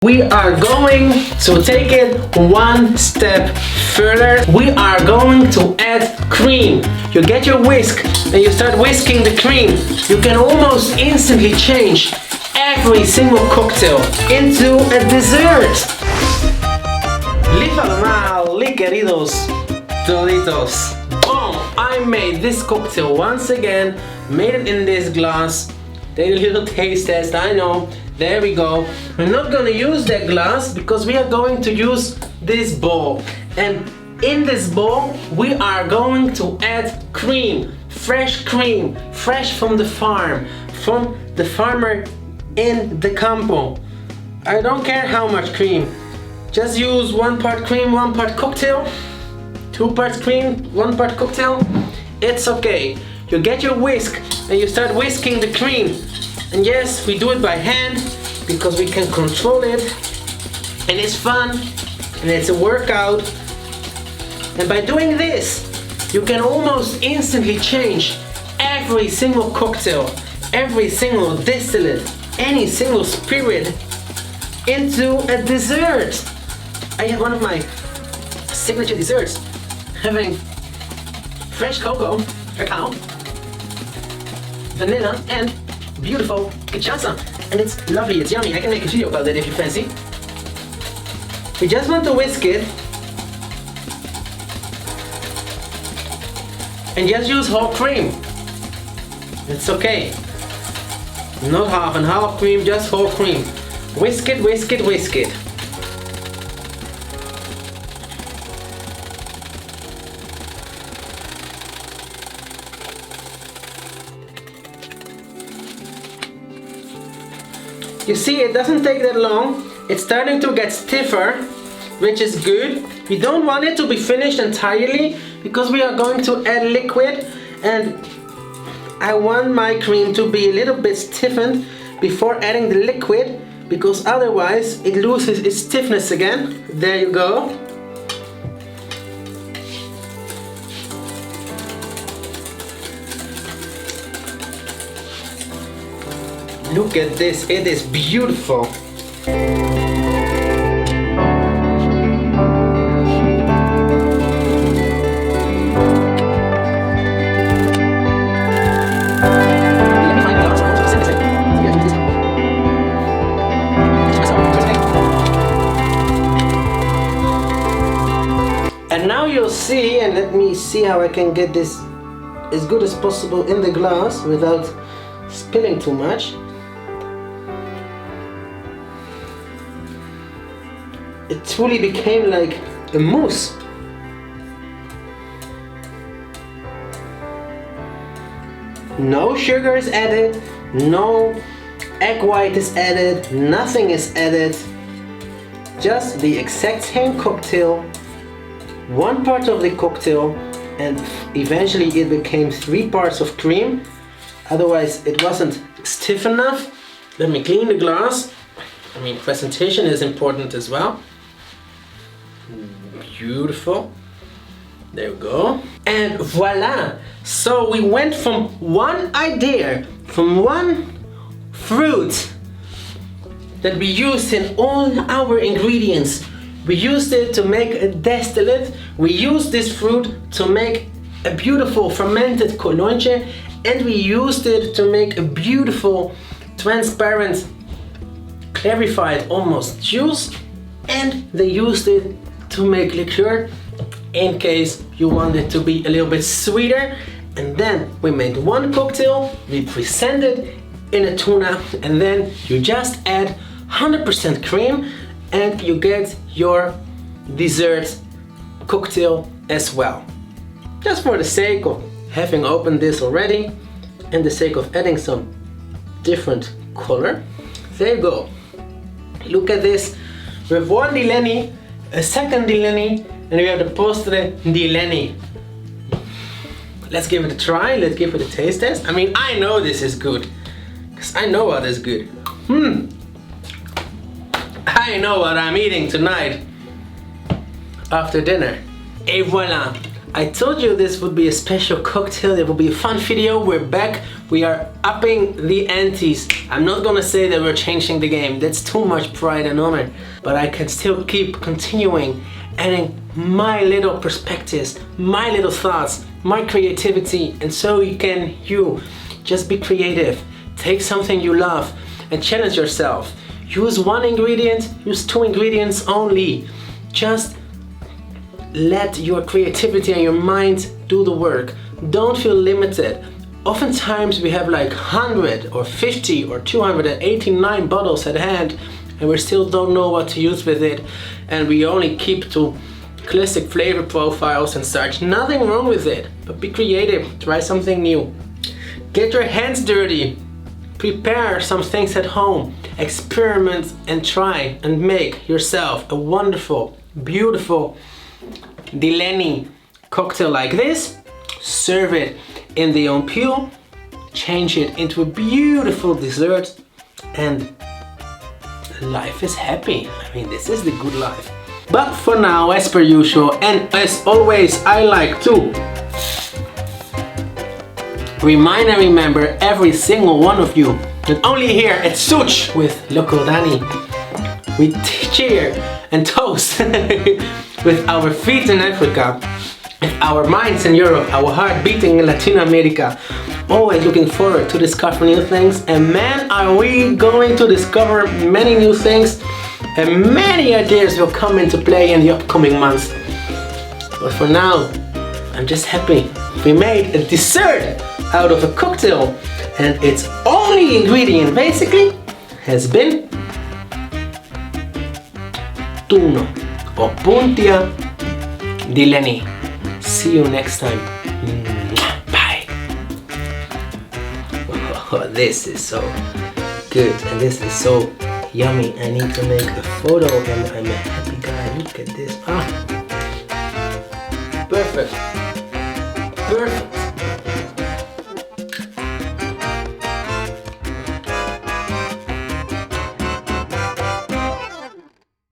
We are going to take it one step further. We are going to add cream. You get your whisk and you start whisking the cream. You can almost instantly change every single cocktail into a dessert. Lieve allemaal, Queridos, Toditos. Boom! I made this cocktail once again. Made it in this glass. Take a little taste test, I know. There we go. We're not going to use that glass because we are going to use this bowl. And in this bowl, we are going to add cream. Fresh from the farm. From the farmer in the campo. I don't care how much cream. Just use 1 part cream, 1 part cocktail. 2 parts cream, 1 part cocktail. It's okay. You get your whisk and you start whisking the cream. And yes, we do it by hand because we can control it, and it's fun and it's a workout. And by doing this, you can almost instantly change every single cocktail, every single distillate, any single spirit into a dessert. I have one of my signature desserts, having fresh cacao, vanilla, and beautiful cachaça, and it's lovely, it's yummy. I can make a video about that if you fancy. We just want to whisk it and just use whole cream. It's okay. Not half and half cream, just whole cream. Whisk it, whisk it, whisk it. You see, it doesn't take that long. It's starting to get stiffer, which is good. We don't want it to be finished entirely because we are going to add liquid, and I want my cream to be a little bit stiffened before adding the liquid, because otherwise it loses its stiffness again. There you go. Look at this, it is beautiful. And now you'll see, and let me see how I can get this as good as possible in the glass without spilling too much. It truly became like a mousse. No sugar is added, no egg white is added, nothing is added. Just the exact same cocktail, 1 part of the cocktail, and eventually it became 3 parts of cream. Otherwise it wasn't stiff enough. Let me clean the glass. I mean, presentation is important as well. Beautiful. There we go. And voila! So we went from one idea, from one fruit that we used in all our ingredients. We used it to make a distillate. We used this fruit to make a beautiful fermented colonche, and we used it to make a beautiful, transparent, clarified almost juice, and they used it to make liqueur in case you want it to be a little bit sweeter. And then we made 1 cocktail, we presented in a tuna, and then you just add 100% cream and you get your dessert cocktail as well. Just for the sake of having opened this already and the sake of adding some different color. There you go. Look at this. We have 1 DILLENII, a second DILLENII, and we have the postre DILLENII. Let's give it a try, let's give it a taste test. I mean, I know this is good, because I know what is good. I know what I'm eating tonight after dinner. Et voilà, I told you this would be a special cocktail. It will be a fun video. We're back. We are upping the antes. I'm not gonna say that we're changing the game. That's too much pride and honor. But I can still keep continuing, adding my little perspectives, my little thoughts, my creativity. And so you just be creative. Take something you love and challenge yourself. Use one ingredient, use 2 ingredients only. Just let your creativity and your mind do the work. Don't feel limited. Oftentimes we have like 100 or 50 or 289 bottles at hand and we still don't know what to use with it, and we only keep to classic flavor profiles and such. Nothing wrong with it, but be creative, try something new. Get your hands dirty. Prepare some things at home. Experiment and try and make yourself a wonderful, beautiful DILLENII cocktail like this. Serve it in the Allemaal, change it into a beautiful dessert, and life is happy. I mean, this is the good life. But for now, as per usual, and as always, I like to remind and remember every single one of you that only here at Xúuch with Loqo Danii we cheer and toast with our feet in Africa, with our minds in Europe, our heart beating in Latin America. Always looking forward to discover new things, and man, are we going to discover many new things, and many ideas will come into play in the upcoming months. But for now, I'm just happy we made a dessert out of a cocktail, and its only ingredient basically has been Tuno or Puntia DILLENII. See you next time. Bye. Oh, this is so good and this is so yummy. I need to make a photo and I'm a happy guy. Look at this. Perfect. Perfect.